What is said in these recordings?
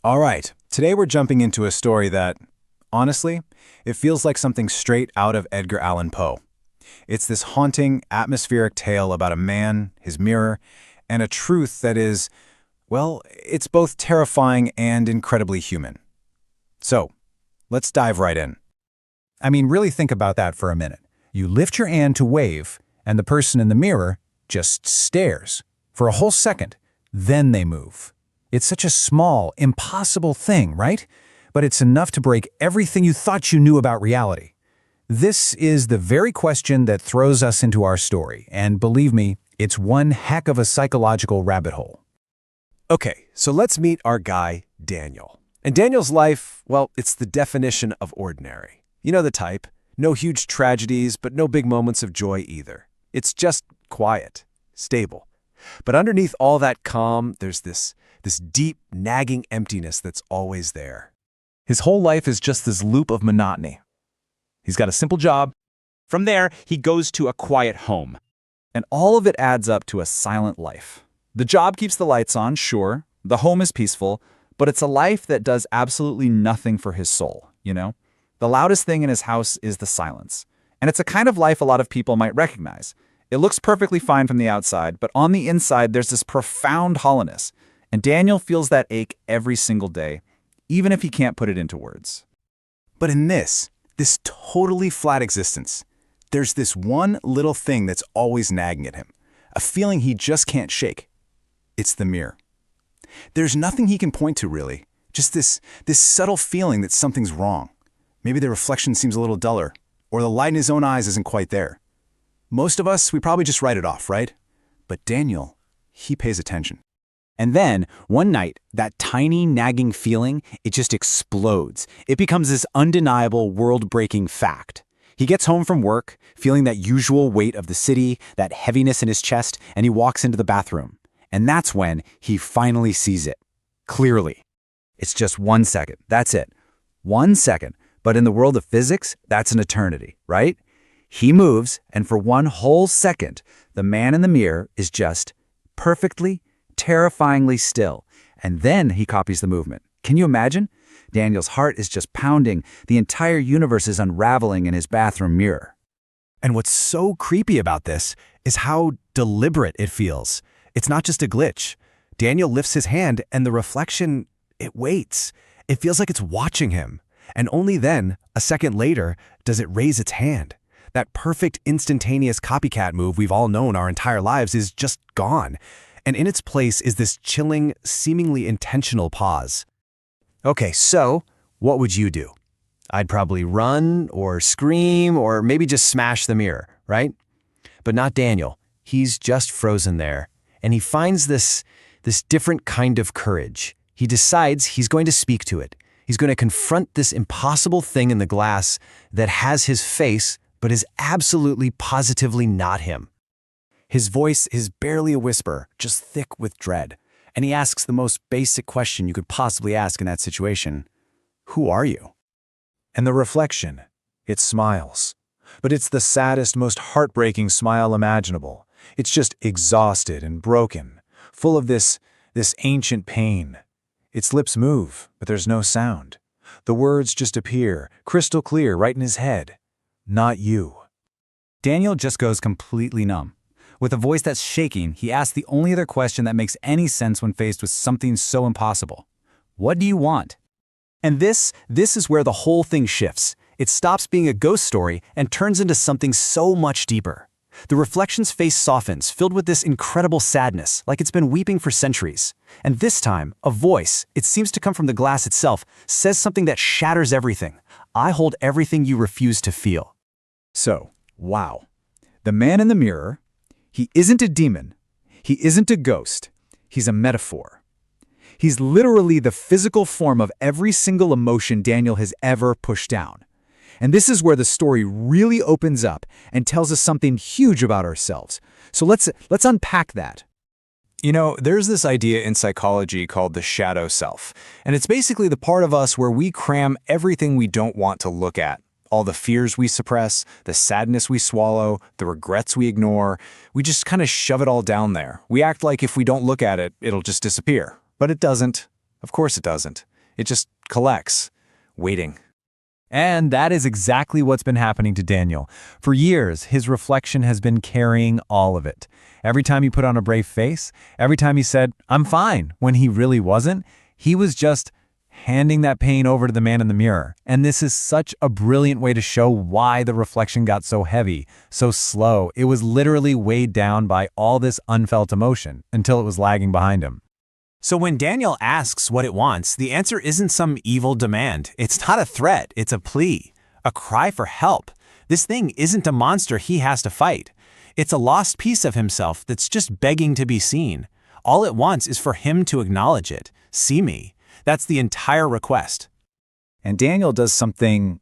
All right, today we're jumping into a story that, honestly, it feels like something straight out of Edgar Allan Poe. It's this haunting, atmospheric tale about a man, his mirror, and a truth that is, well, it's both terrifying and incredibly human. So, let's dive right in. I mean, really think about that for a minute. You lift your hand to wave, and the person in the mirror just stares for a whole second. Then they move. It's such a small, impossible thing, right? But it's enough to break everything you thought you knew about reality. This is the very question that throws us into our story, and believe me, it's one heck of a psychological rabbit hole. Okay, so let's meet our guy, Daniel. And Daniel's life, well, it's the definition of ordinary. You know the type. No huge tragedies, but no big moments of joy either. It's just quiet, stable. But underneath all that calm, there's this deep, nagging emptiness that's always there. His whole life is just this loop of monotony. He's got a simple job. From there, he goes to a quiet home. And all of it adds up to a silent life. The job keeps the lights on, sure. The home is peaceful, but it's a life that does absolutely nothing for his soul, you know? The loudest thing in his house is the silence. And it's a kind of life a lot of people might recognize. It looks perfectly fine from the outside, but on the inside, there's this profound hollowness. And Daniel feels that ache every single day, even if he can't put it into words. But in this totally flat existence, there's this one little thing that's always nagging at him, a feeling he just can't shake. It's the mirror. There's nothing he can point to, really, just this subtle feeling that something's wrong. Maybe the reflection seems a little duller, or the light in his own eyes isn't quite there. Most of us, we probably just write it off, right? But Daniel, he pays attention. And then, one night, that tiny, nagging feeling, it just explodes. It becomes this undeniable, world-breaking fact. He gets home from work, feeling that usual weight of the city, that heaviness in his chest, and he walks into the bathroom. And that's when he finally sees it. Clearly. It's just 1 second. That's it. 1 second. But in the world of physics, that's an eternity, right? He moves, and for one whole second, the man in the mirror is just perfectly, terrifyingly still. And then he copies the movement. Can you imagine? Daniel's heart is just pounding. The entire universe is unraveling in his bathroom mirror. And what's so creepy about this is how deliberate it feels. It's not just a glitch. Daniel lifts his hand, and the reflection, it waits. It feels like it's watching him. And only then, a second later, does it raise its hand. That perfect instantaneous copycat move we've all known our entire lives is just gone. And in its place is this chilling, seemingly intentional pause. Okay, so what would you do? I'd probably run or scream or maybe just smash the mirror, right? But not Daniel. He's just frozen there. And he finds this different kind of courage. He decides he's going to speak to it. He's going to confront this impossible thing in the glass that has his face, but is absolutely positively not him. His voice is barely a whisper, just thick with dread. And he asks the most basic question you could possibly ask in that situation. Who are you? And the reflection, it smiles. But it's the saddest, most heartbreaking smile imaginable. It's just exhausted and broken, full of this ancient pain. Its lips move, but there's no sound. The words just appear, crystal clear, right in his head. Not you. Daniel just goes completely numb. With a voice that's shaking, he asks the only other question that makes any sense when faced with something so impossible. What do you want? And this is where the whole thing shifts. It stops being a ghost story and turns into something so much deeper. The reflection's face softens, filled with this incredible sadness, like it's been weeping for centuries. And this time, a voice, it seems to come from the glass itself, says something that shatters everything. I hold everything you refuse to feel. So, wow. The man in the mirror, he isn't a demon. He isn't a ghost. He's a metaphor. He's literally the physical form of every single emotion Daniel has ever pushed down. And this is where the story really opens up and tells us something huge about ourselves. So let's unpack that. You know, there's this idea in psychology called the shadow self, and it's basically the part of us where we cram everything we don't want to look at. All the fears we suppress, the sadness we swallow, the regrets we ignore, we just kind of shove it all down there. We act like if we don't look at it, it'll just disappear. But it doesn't. Of course it doesn't. It just collects, waiting. And that is exactly what's been happening to Daniel. For years, his reflection has been carrying all of it. Every time he put on a brave face, every time he said, "I'm fine," when he really wasn't, he was just handing that pain over to the man in the mirror. And this is such a brilliant way to show why the reflection got so heavy, so slow. It was literally weighed down by all this unfelt emotion until it was lagging behind him. So when Daniel asks what it wants, the answer isn't some evil demand. It's not a threat, it's a plea, a cry for help. This thing isn't a monster he has to fight. It's a lost piece of himself that's just begging to be seen. All it wants is for him to acknowledge it. See me. That's the entire request. And Daniel does something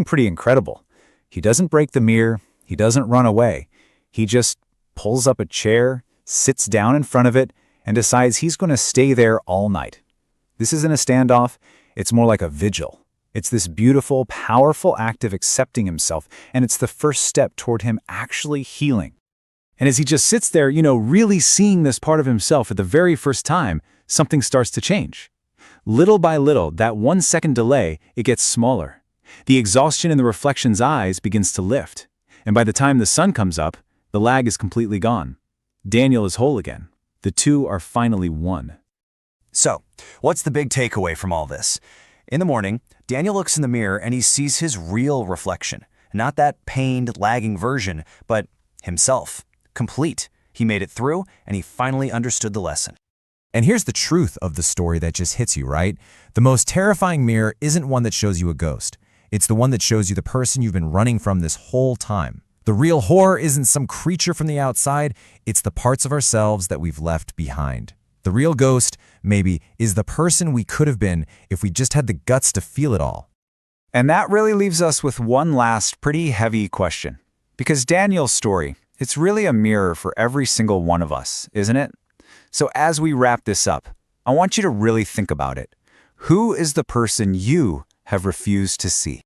pretty incredible. He doesn't break the mirror, he doesn't run away. He just pulls up a chair, sits down in front of it, and decides he's going to stay there all night. This isn't a standoff, it's more like a vigil. It's this beautiful, powerful act of accepting himself, and it's the first step toward him actually healing. And as he just sits there, really seeing this part of himself for the very first time, something starts to change. Little by little, that 1 second delay, it gets smaller. The exhaustion in the reflection's eyes begins to lift. And by the time the sun comes up, the lag is completely gone. Daniel is whole again. The two are finally one. So, what's the big takeaway from all this? In the morning, Daniel looks in the mirror and he sees his real reflection. Not that pained, lagging version, but himself. Complete. He made it through, and he finally understood the lesson. And here's the truth of the story that just hits you, right? The most terrifying mirror isn't one that shows you a ghost. It's the one that shows you the person you've been running from this whole time. The real horror isn't some creature from the outside, it's the parts of ourselves that we've left behind. The real ghost, maybe, is the person we could have been if we just had the guts to feel it all. And that really leaves us with one last pretty heavy question. Because Daniel's story, it's really a mirror for every single one of us, isn't it? So as we wrap this up, I want you to really think about it. Who is the person you have refused to see?